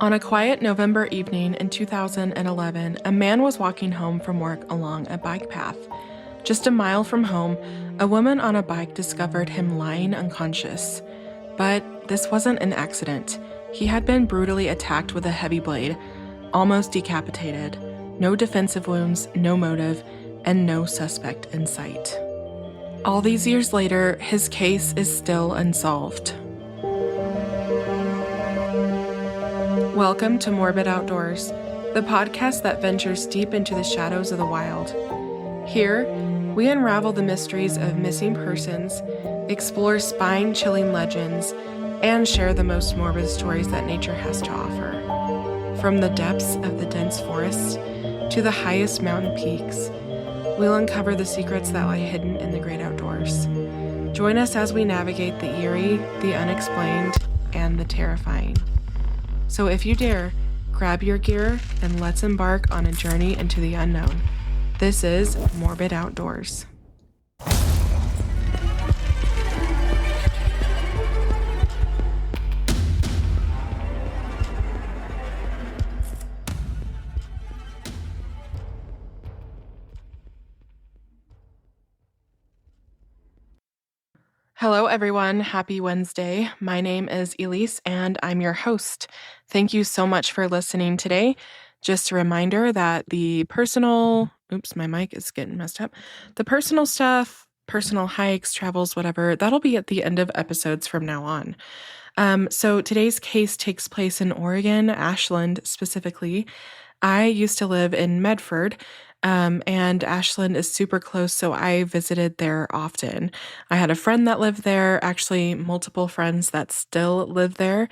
On a quiet November evening in 2011, a man was walking home from work along a bike path. Just a mile from home, a woman on a bike discovered him lying unconscious. But this wasn't an accident. He had been brutally attacked with a heavy blade, almost decapitated. No defensive wounds, no motive, and no suspect in sight. All these years later, his case is still unsolved. Welcome to Morbid Outdoors, the podcast that ventures deep into the shadows of the wild. Here, we unravel the mysteries of missing persons, explore spine-chilling legends, and share the most morbid stories that nature has to offer. From the depths of the dense forest to the highest mountain peaks, we'll uncover the secrets that lie hidden in the great outdoors. Join us as we navigate the eerie, the unexplained, and the terrifying. So if you dare, grab your gear and let's embark on a journey into the unknown. This is Morbid Outdoors. Hello, everyone. Happy Wednesday. My name is Elise, and I'm your host. Thank you so much for listening today. Just a reminder that the personal stuff, personal hikes, travels, whatever, that'll be at the end of episodes from now on. So today's case takes place in Oregon, Ashland specifically. I used to live in Medford, and Ashland is super close, so I visited there often. I had a friend that lived there, actually multiple friends that still live there.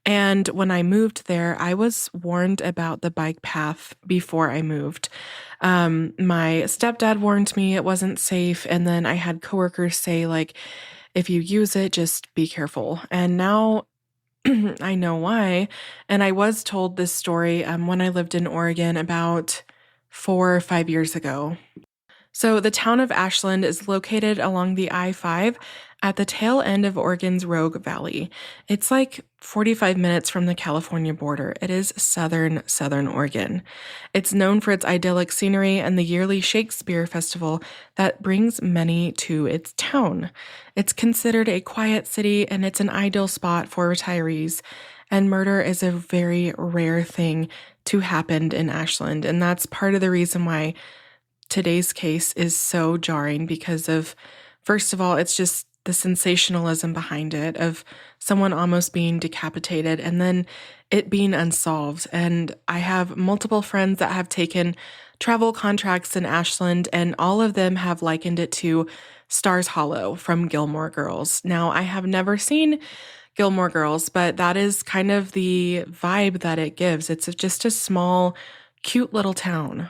And when I moved there, I was warned about the bike path before I moved. My stepdad warned me it wasn't safe, and then I had coworkers say, if you use it, just be careful. And now I know why. And I was told this story when I lived in Oregon about 4 or 5 years ago. So the town of Ashland is located along the I-5 at the tail end of Oregon's Rogue Valley. It's like 45 minutes from the California border. It is southern Oregon. It's known for its idyllic scenery and the yearly Shakespeare Festival that brings many to its town. It's considered a quiet city, and it's an ideal spot for retirees. And murder is a very rare thing to happen in Ashland. And that's part of the reason why today's case is so jarring, because of, first of all, it's just the sensationalism behind it of someone almost being decapitated and then it being unsolved. And I have multiple friends that have taken travel contracts in Ashland, and all of them have likened it to Stars Hollow from Gilmore Girls. Now, I have never seen Gilmore Girls, but that is kind of the vibe that it gives. It's just a small, cute little town.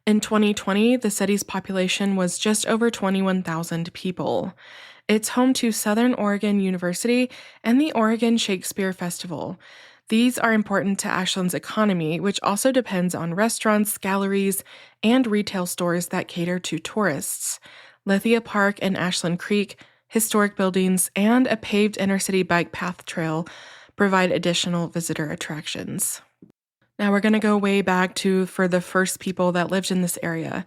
In 2020, the city's population was just over 21,000 people. It's home to Southern Oregon University and the Oregon Shakespeare Festival. These are important to Ashland's economy, which also depends on restaurants, galleries, and retail stores that cater to tourists. Lithia Park and Ashland Creek, historic buildings, and a paved inner-city bike path trail provide additional visitor attractions. Now we're going to go way back for the first people that lived in this area.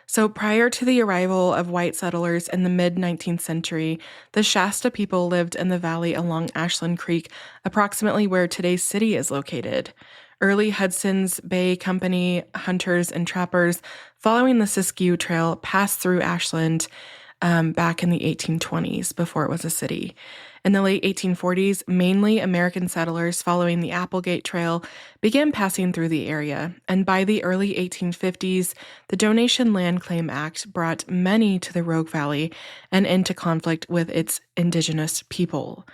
So prior to the arrival of white settlers in the mid-19th century, the Shasta people lived in the valley along Ashland Creek, approximately where today's city is located. Early Hudson's Bay Company hunters and trappers following the Siskiyou Trail passed through Ashland back in the 1820s, before it was a city. In the late 1840s, mainly American settlers following the Applegate Trail began passing through the area, and by the early 1850s, the Donation Land Claim Act brought many to the Rogue Valley and into conflict with its indigenous people.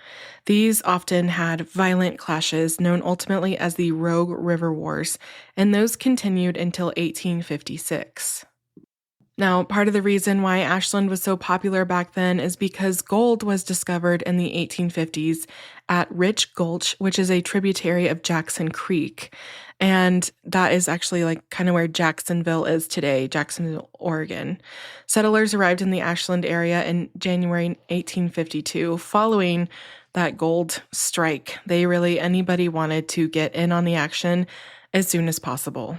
These often had violent clashes known ultimately as the Rogue River Wars, and those continued until 1856. Now, part of the reason why Ashland was so popular back then is because gold was discovered in the 1850s at Rich Gulch, which is a tributary of Jackson Creek. And that is actually kind of where Jacksonville is today, Jacksonville, Oregon. Settlers arrived in the Ashland area in January 1852, following that gold strike. Anybody wanted to get in on the action as soon as possible.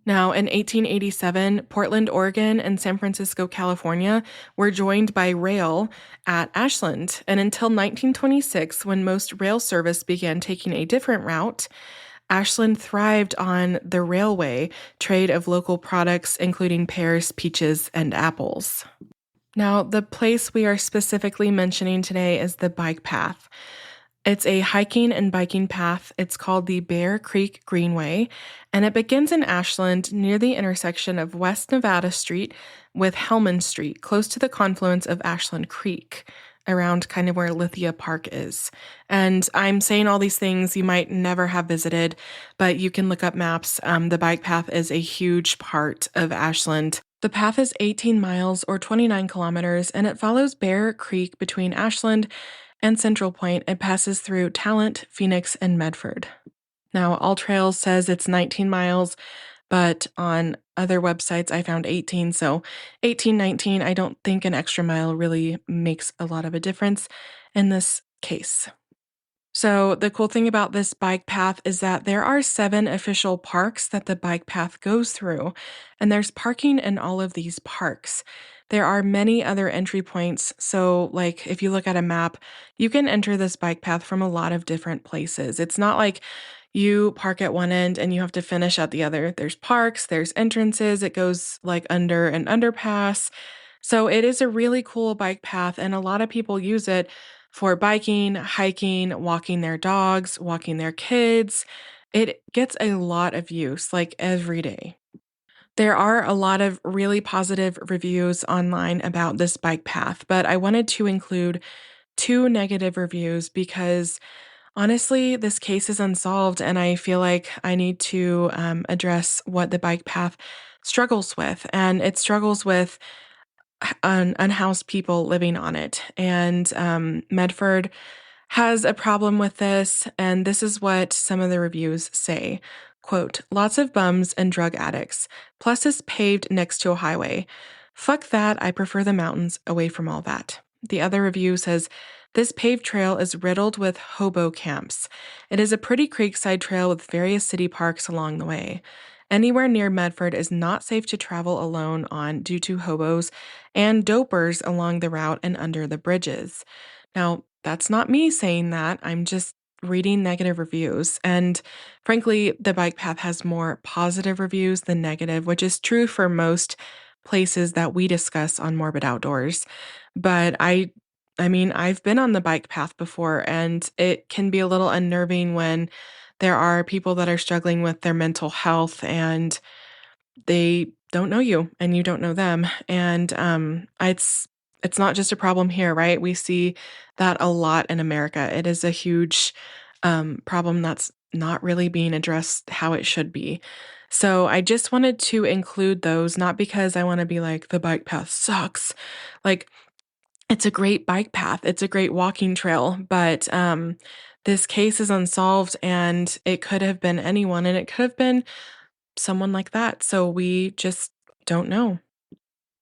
Now, in 1887, Portland, Oregon, and San Francisco, California were joined by rail at Ashland. And until 1926, when most rail service began taking a different route, Ashland thrived on the railway trade of local products, including pears, peaches, and apples. Now, the place we are specifically mentioning today is the bike path. It's a hiking and biking path. It's called the Bear Creek Greenway, and it begins in Ashland near the intersection of West Nevada Street with Hellman Street, close to the confluence of Ashland Creek, around kind of where Lithia Park is. And I'm saying all these things you might never have visited, but you can look up maps. The bike path is a huge part of Ashland. The path is 18 miles or 29 kilometers, and it follows Bear Creek between Ashland and Central Point. It passes through Talent, Phoenix, and Medford. Now, All Trails says it's 19 miles, but on other websites I found 18, so 18, 19, I don't think an extra mile really makes a lot of a difference in this case. So the cool thing about this bike path is that there are 7 official parks that the bike path goes through, and there's parking in all of these parks. There are many other entry points, so like if you look at a map, you can enter this bike path from a lot of different places. It's not like you park at one end and you have to finish at the other. There's parks, there's entrances, it goes like under an underpass. So it is a really cool bike path, and a lot of people use it for biking, hiking, walking their dogs, walking their kids. It gets a lot of use, like every day. There are a lot of really positive reviews online about this bike path, but I wanted to include 2 negative reviews because honestly, this case is unsolved, and I feel like I need to address what the bike path struggles with. And it struggles with unhoused people living on it. And Medford has a problem with this, and this is what some of the reviews say. Quote, lots of bums and drug addicts, plus it's paved next to a highway. Fuck that, I prefer the mountains away from all that. The other review says, this paved trail is riddled with hobo camps. It is a pretty creekside trail with various city parks along the way. Anywhere near Medford is not safe to travel alone on due to hobos and dopers along the route and under the bridges. Now, that's not me saying that. I'm just reading negative reviews. And frankly, the bike path has more positive reviews than negative, which is true for most places that we discuss on Morbid Outdoors. But I mean, I've been on the bike path before, and it can be a little unnerving when there are people that are struggling with their mental health and they don't know you and you don't know them. And it's not just a problem here, right? We see that a lot in America. It is a huge problem that's not really being addressed how it should be. So I just wanted to include those, not because I want to be like, the bike path sucks. Like, it's a great bike path. It's a great walking trail, but this case is unsolved, and it could have been anyone, and it could have been someone like that. So we just don't know.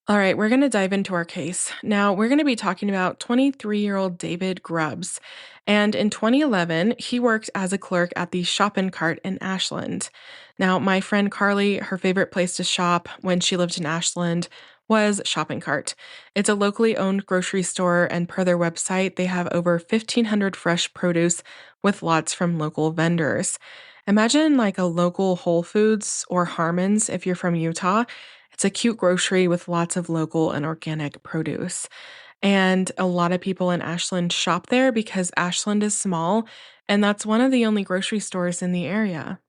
All right, we're going to dive into our case. Now, we're going to be talking about 23-year-old David Grubbs. And in 2011, he worked as a clerk at the Shopping Cart in Ashland. Now, my friend Carly, her favorite place to shop when she lived in Ashland was Shopping Cart. It's a locally owned grocery store, and per their website, they have over 1,500 fresh produce with lots from local vendors. Imagine like a local Whole Foods or Harmon's if you're from Utah. It's a cute grocery with lots of local and organic produce. And a lot of people in Ashland shop there because Ashland is small, and that's one of the only grocery stores in the area.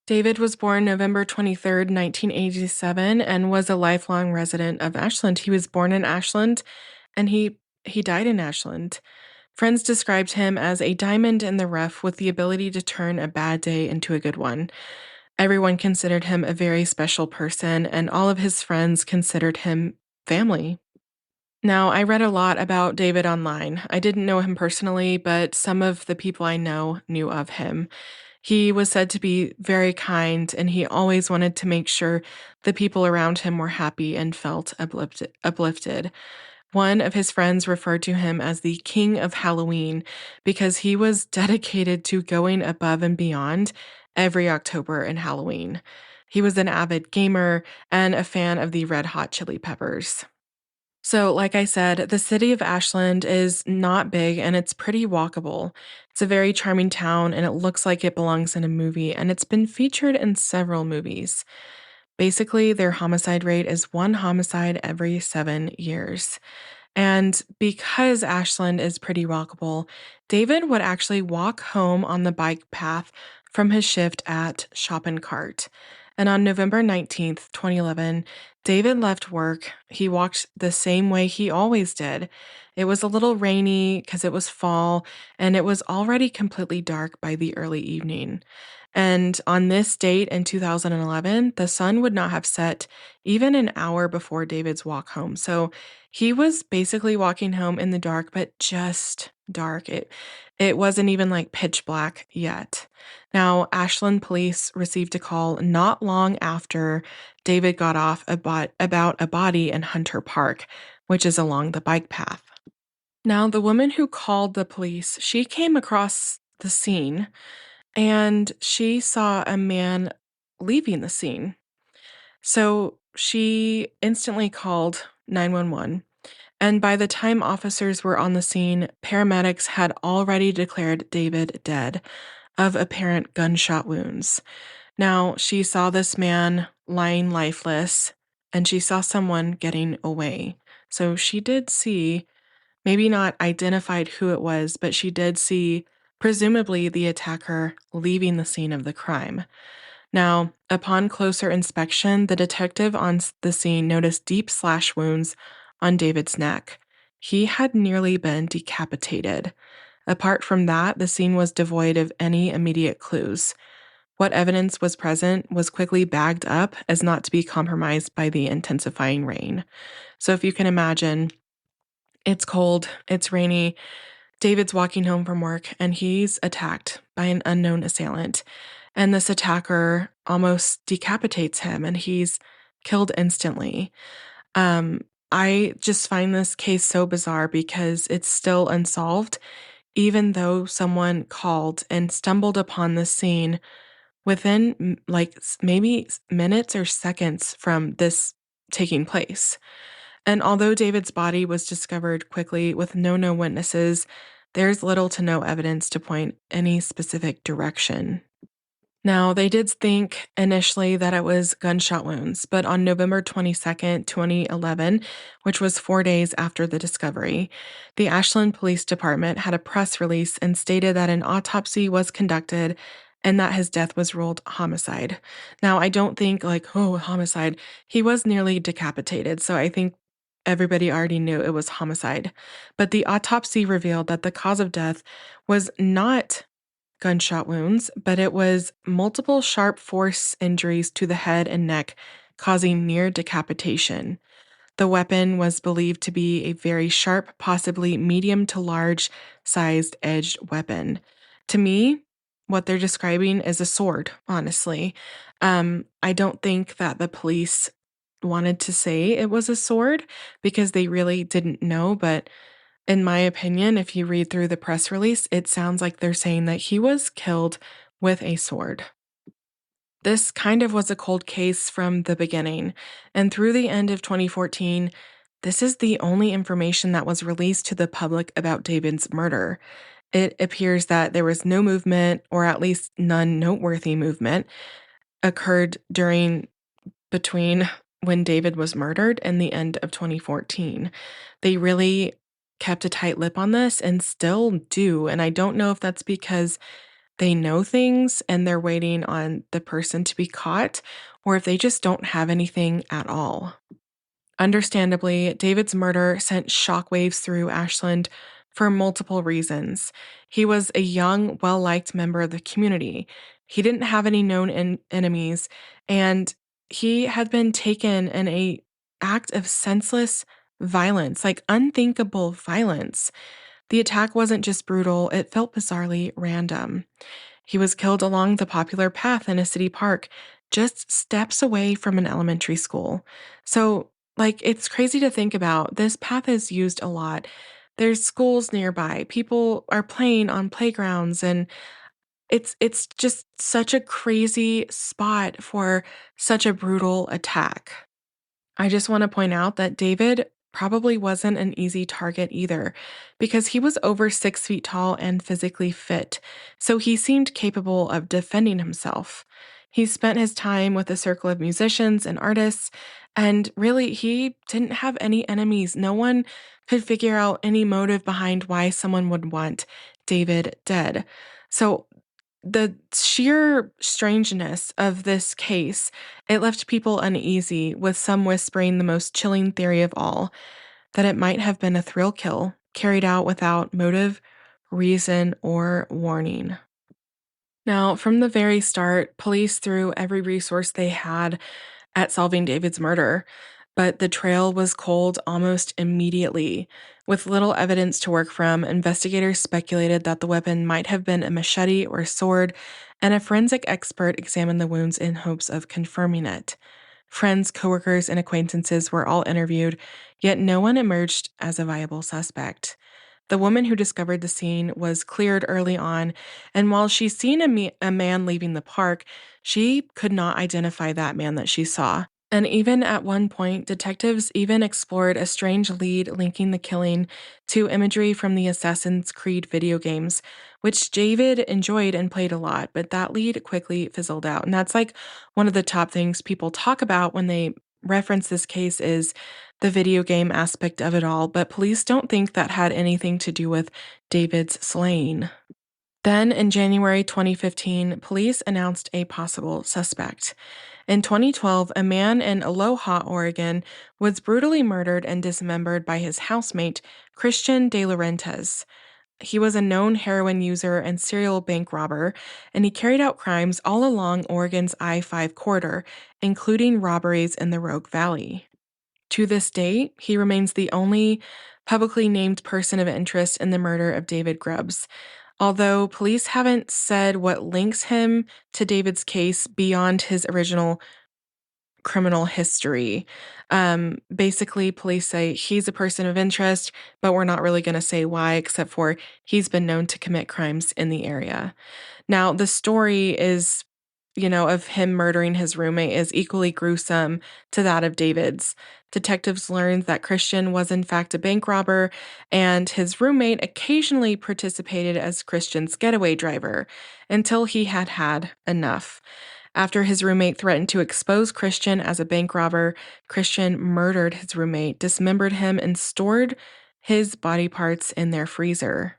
David was born November 23rd, 1987, and was a lifelong resident of Ashland. He was born in Ashland, and he died in Ashland. Friends described him as a diamond in the rough with the ability to turn a bad day into a good one. Everyone considered him a very special person, and all of his friends considered him family. Now, I read a lot about David online. I didn't know him personally, but some of the people I know knew of him. He was said to be very kind, and he always wanted to make sure the people around him were happy and felt uplifted. One of his friends referred to him as the King of Halloween because he was dedicated to going above and beyond every October and Halloween. He was an avid gamer and a fan of the Red Hot Chili Peppers. So, like I said, the city of Ashland is not big and it's pretty walkable. It's a very charming town and it looks like it belongs in a movie, and it's been featured in several movies. Basically, their homicide rate is one homicide every 7 years. And because Ashland is pretty walkable, David would actually walk home on the bike path from his shift at Shop and Cart. And on November 19th, 2011, David left work. He walked the same way he always did. It was a little rainy because it was fall, and it was already completely dark by the early evening. And on this date in 2011, the sun would not have set even an hour before David's walk home. So he was basically walking home in the dark, but just dark. It wasn't even like pitch black yet. Now, Ashland police received a call not long after David got off about a body in Hunter Park, which is along the bike path. Now, the woman who called the police, she came across the scene and she saw a man leaving the scene. So she instantly called 911. And by the time officers were on the scene, paramedics had already declared David dead of apparent gunshot wounds. Now, she saw this man lying lifeless and she saw someone getting away. So she did see, maybe not identified who it was, but she did see presumably the attacker leaving the scene of the crime. Now, upon closer inspection, the detective on the scene noticed deep slash wounds on David's neck. He had nearly been decapitated. Apart from that, the scene was devoid of any immediate clues. What evidence was present was quickly bagged up as not to be compromised by the intensifying rain. So if you can imagine, it's cold, it's rainy, David's walking home from work, and he's attacked by an unknown assailant. And this attacker almost decapitates him, and he's killed instantly. I just find this case so bizarre because it's still unsolved, even though someone called and stumbled upon the scene within maybe minutes or seconds from this taking place. And although David's body was discovered quickly with no known witnesses, there's little to no evidence to point any specific direction. Now, they did think initially that it was gunshot wounds, but on November 22nd, 2011, which was 4 days after the discovery, the Ashland Police Department had a press release and stated that an autopsy was conducted and that his death was ruled homicide. Now, I don't think homicide. He was nearly decapitated, so I think everybody already knew it was homicide. But the autopsy revealed that the cause of death was not gunshot wounds, but it was multiple sharp force injuries to the head and neck, causing near decapitation. The weapon was believed to be a very sharp, possibly medium to large sized edged weapon. To me, what they're describing is a sword, honestly. I don't think that the police wanted to say it was a sword because they really didn't know, but in my opinion, if you read through the press release, it sounds like they're saying that he was killed with a sword. This kind of was a cold case from the beginning, and through the end of 2014, this is the only information that was released to the public about David's murder. It appears that there was no movement, or at least none noteworthy movement, occurred between when David was murdered and the end of 2014. They really kept a tight lip on this and still do. And I don't know if that's because they know things and they're waiting on the person to be caught, or if they just don't have anything at all. Understandably, David's murder sent shockwaves through Ashland for multiple reasons. He was a young, well liked member of the community. He didn't have any known enemies, and he had been taken in a act of senseless violence, like unthinkable violence. The attack wasn't just brutal, it felt bizarrely random. He was killed along the popular path in a city park, just steps away from an elementary school. So, Like, it's crazy to think about. This path is used a lot. There's schools nearby. People are playing on playgrounds, and it's just such a crazy spot for such a brutal attack. I just want to point out that David probably wasn't an easy target either, because he was over 6 feet tall and physically fit, so he seemed capable of defending himself. He spent his time with a circle of musicians and artists, and really, he didn't have any enemies. No one could figure out any motive behind why someone would want David dead. So the sheer strangeness of this case, it left people uneasy, with some whispering the most chilling theory of all, that it might have been a thrill kill carried out without motive, reason, or warning. Now, from the very start, police threw every resource they had at solving David's murder, but the trail was cold almost immediately. With little evidence to work from, investigators speculated that the weapon might have been a machete or sword, and a forensic expert examined the wounds in hopes of confirming it. Friends, coworkers, and acquaintances were all interviewed, yet no one emerged as a viable suspect. The woman who discovered the scene was cleared early on, and while she's seen a man leaving the park, she could not identify that man that she saw. And even at one point, detectives even explored a strange lead linking the killing to imagery from the Assassin's Creed video games, which David enjoyed and played a lot, but that lead quickly fizzled out. And that's like one of the top things people talk about when they reference this case is the video game aspect of it all, but police don't think that had anything to do with David's slaying. Then, in January 2015, police announced a possible suspect. In 2012, a man in Aloha, Oregon, was brutally murdered and dismembered by his housemate, Christian De Laurentiis. He was a known heroin user and serial bank robber, and he carried out crimes all along Oregon's I-5 corridor, including robberies in the Rogue Valley. To this day, he remains the only publicly named person of interest in the murder of David Grubbs. Although police haven't said what links him to David's case beyond his original criminal history. Basically, police say he's a person of interest, but we're not really going to say why, except for he's been known to commit crimes in the area. Now, the story is, of him murdering his roommate is equally gruesome to that of David's. Detectives learned that Christian was in fact a bank robber, and his roommate occasionally participated as Christian's getaway driver until he had had enough. After his roommate threatened to expose Christian as a bank robber, Christian murdered his roommate, dismembered him, and stored his body parts in their freezer.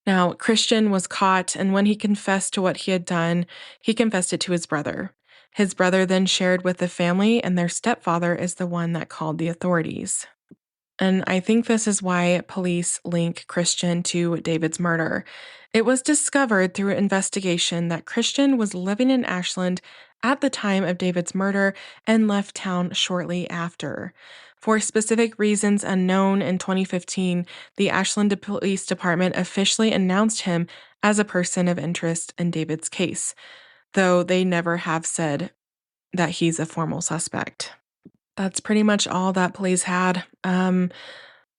Now, Christian was caught, and when he confessed to what he had done, he confessed it to his brother. His brother then shared with the family, and their stepfather is the one that called the authorities. And I think this is why police link Christian to David's murder. It was discovered through an investigation that Christian was living in Ashland at the time of David's murder and left town shortly after. For specific reasons unknown, in 2015, the Ashland Police Department officially announced him as a person of interest in David's case, though they never have said that he's a formal suspect. That's pretty much all that police had.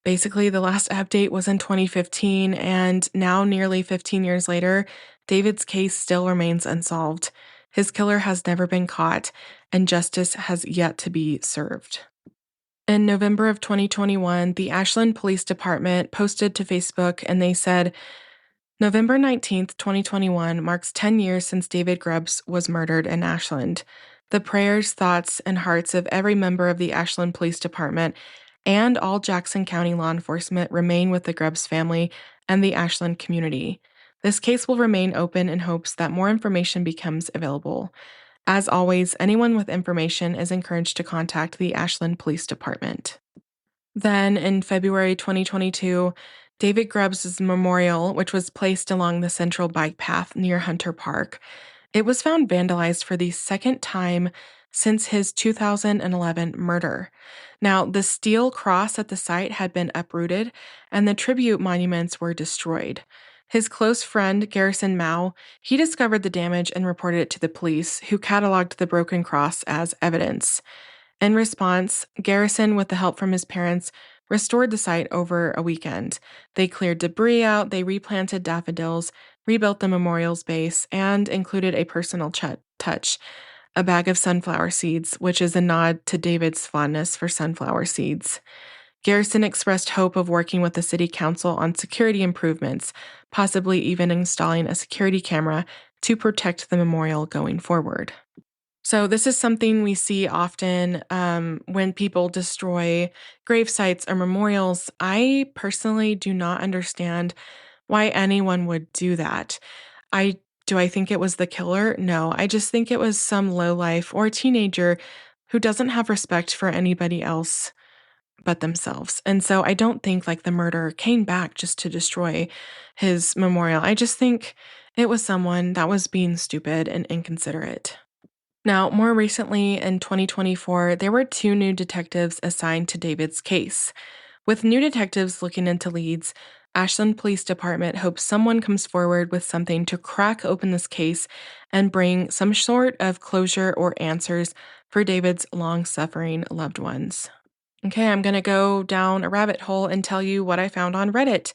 Basically, the last update was in 2015, and now, nearly 15 years later, David's case still remains unsolved. His killer has never been caught, and justice has yet to be served. In November of 2021, the Ashland Police Department posted to Facebook, and they said, November 19th, 2021 marks 10 years since David Grubbs was murdered in Ashland. The prayers, thoughts, and hearts of every member of the Ashland Police Department and all Jackson County law enforcement remain with the Grubbs family and the Ashland community. This case will remain open in hopes that more information becomes available. As always, anyone with information is encouraged to contact the Ashland Police Department. Then, in February 2022, David Grubbs' memorial, which was placed along the central bike path near Hunter Park, it was found vandalized for the second time since his 2011 murder. Now, the steel cross at the site had been uprooted, and the tribute monuments were destroyed. His close friend, Garrison Mao, he discovered the damage and reported it to the police, who cataloged the broken cross as evidence. In response, Garrison, with the help from his parents, restored the site over a weekend. They cleared debris out, they replanted daffodils, rebuilt the memorial's base, and included a personal touch, a bag of sunflower seeds, which is a nod to David's fondness for sunflower seeds. Garrison expressed hope of working with the city council on security improvements, possibly even installing a security camera to protect the memorial going forward. So, this is something we see often when people destroy grave sites or memorials. I personally do not understand why anyone would do that. I Do I think it was the killer? No, I just think it was some lowlife or teenager who doesn't have respect for anybody else but themselves. And so I don't think like the murderer came back just to destroy his memorial. I just think it was someone that was being stupid and inconsiderate. Now, more recently in 2024, there were two new detectives assigned to David's case. With new detectives looking into leads, Ashland Police Department hopes someone comes forward with something to crack open this case and bring some sort of closure or answers for David's long suffering loved ones. Okay, I'm going to go down a rabbit hole and tell you what I found on Reddit.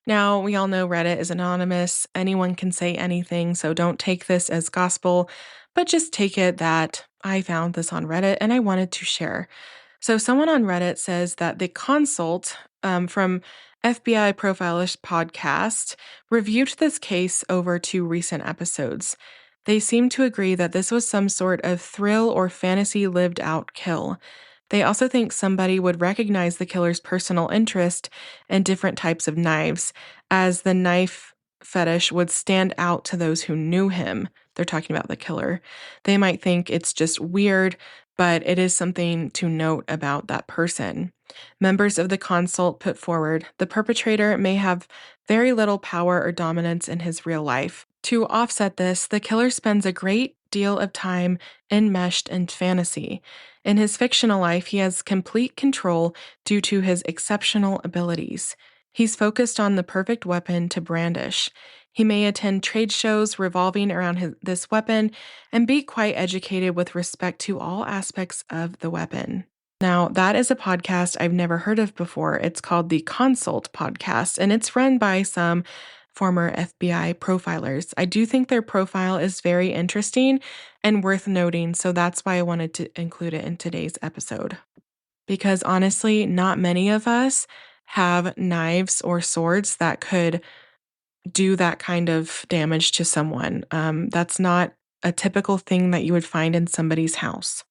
Now, we all know Reddit is anonymous. Anyone can say anything, so don't take this as gospel, but just take it that I found this on Reddit and I wanted to share. So, someone on Reddit says that the consult from FBI Profilers podcast reviewed this case over two recent episodes. They seem to agree that this was some sort of thrill or fantasy lived out kill. They also think somebody would recognize the killer's personal interest in different types of knives, as the knife fetish would stand out to those who knew him. They're talking about the killer. They might think it's just weird, but it is something to note about that person. Members of the consult put forward the perpetrator may have very little power or dominance in his real life. To offset this, the killer spends a great deal of time enmeshed in fantasy. In his fictional life, he has complete control due to his exceptional abilities. He's focused on the perfect weapon to brandish. He may attend trade shows revolving around this weapon and be quite educated with respect to all aspects of the weapon. Now, that is a podcast I've never heard of before. It's called the Consult Podcast, and it's run by some former FBI profilers. I do think their profile is very interesting and worth noting, so that's why I wanted to include it in today's episode. Because honestly, not many of us have knives or swords that could do that kind of damage to someone. That's not a typical thing that you would find in somebody's house.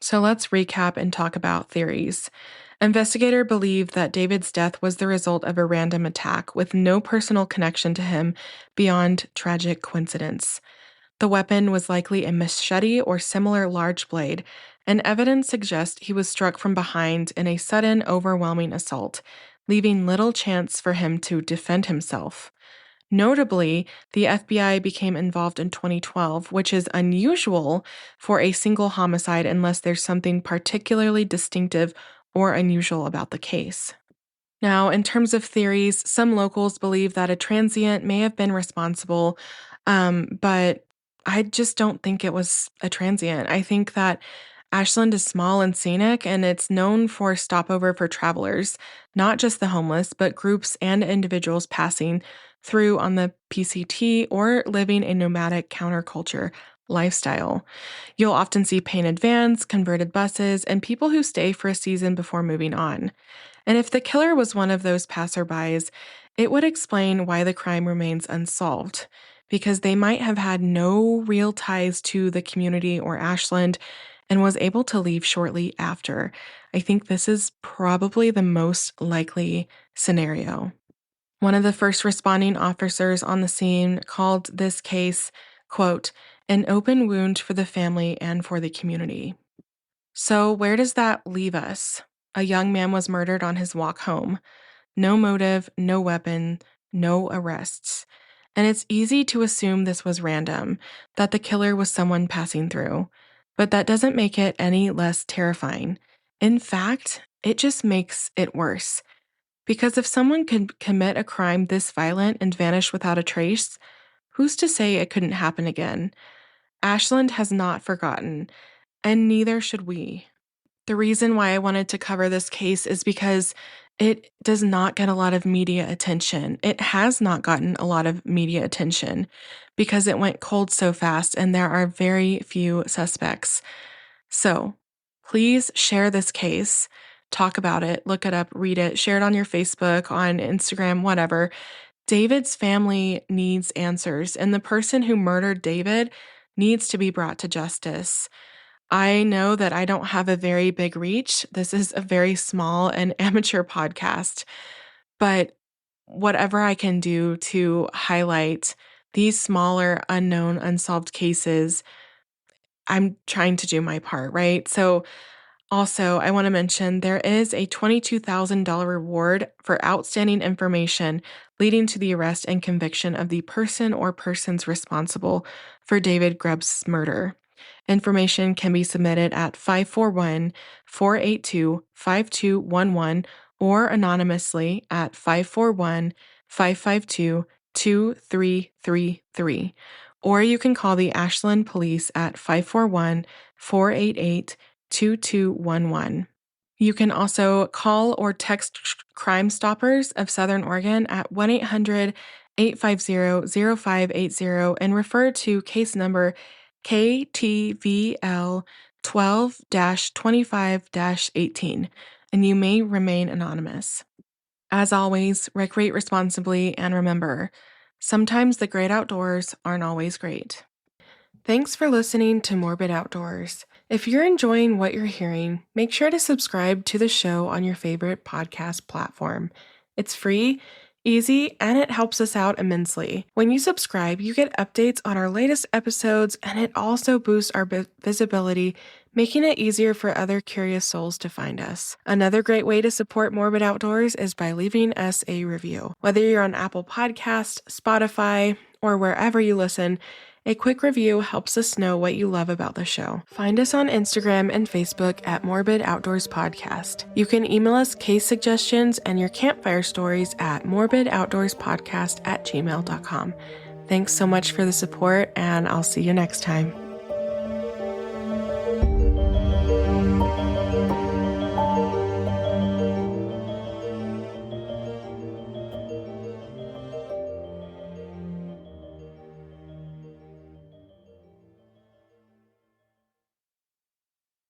So let's recap and talk about theories. Investigators believe that David's death was the result of a random attack with no personal connection to him beyond tragic coincidence. The weapon was likely a machete or similar large blade, and evidence suggests he was struck from behind in a sudden, overwhelming assault, leaving little chance for him to defend himself. Notably, the FBI became involved in 2012, which is unusual for a single homicide unless there's something particularly distinctive or unusual about the case. Now, in terms of theories, some locals believe that a transient may have been responsible, but I just don't think it was a transient. I think that Ashland is small and scenic, and it's known for stopover for travelers, not just the homeless, but groups and individuals passing through on the PCT or living a nomadic counterculture lifestyle. You'll often see painted vans, converted buses, and people who stay for a season before moving on. And if the killer was one of those passerbys, it would explain why the crime remains unsolved, because they might have had no real ties to the community or Ashland and was able to leave shortly after. I think this is probably the most likely scenario. One of the first responding officers on the scene called this case, quote, an open wound for the family and for the community. So where does that leave us? A young man was murdered on his walk home. No motive, no weapon, no arrests. And it's easy to assume this was random, that the killer was someone passing through. But that doesn't make it any less terrifying. In fact, it just makes it worse. Because if someone could commit a crime this violent and vanish without a trace, who's to say it couldn't happen again? Ashland has not forgotten, and neither should we. The reason why I wanted to cover this case is because it does not get a lot of media attention. It has not gotten a lot of media attention because it went cold so fast and there are very few suspects. So please share this case, talk about it, look it up, read it, share it on your Facebook, on Instagram, whatever. David's family needs answers, and the person who murdered David needs to be brought to justice. I know that I don't have a very big reach. This is a very small and amateur podcast, but whatever I can do to highlight these smaller, unknown, unsolved cases, I'm trying to do my part, right? So also, I want to mention there is a $22,000 reward for outstanding information leading to the arrest and conviction of the person or persons responsible for David Grubbs' murder. Information can be submitted at 541-482-5211 or anonymously at 541-552-2333. Or you can call the Ashland Police at 541-488-2211. You can also call or text Crime Stoppers of Southern Oregon at 1-800-850-0580 and refer to case number KTVL 12-25-18, and you may remain anonymous. As always, recreate responsibly and remember, sometimes the great outdoors aren't always great. Thanks for listening to Morbid Outdoors. If you're enjoying what you're hearing, make sure to subscribe to the show on your favorite podcast platform. It's free, easy, and it helps us out immensely. When you subscribe, you get updates on our latest episodes, and it also boosts our visibility, making it easier for other curious souls to find us. Another great way to support Morbid Outdoors is by leaving us a review. Whether you're on Apple Podcasts, Spotify, or wherever you listen, a quick review helps us know what you love about the show. Find us on Instagram and Facebook at Morbid Outdoors Podcast. You can email us case suggestions and your campfire stories at morbidoutdoorspodcast@gmail.com. Thanks so much for the support, and I'll see you next time.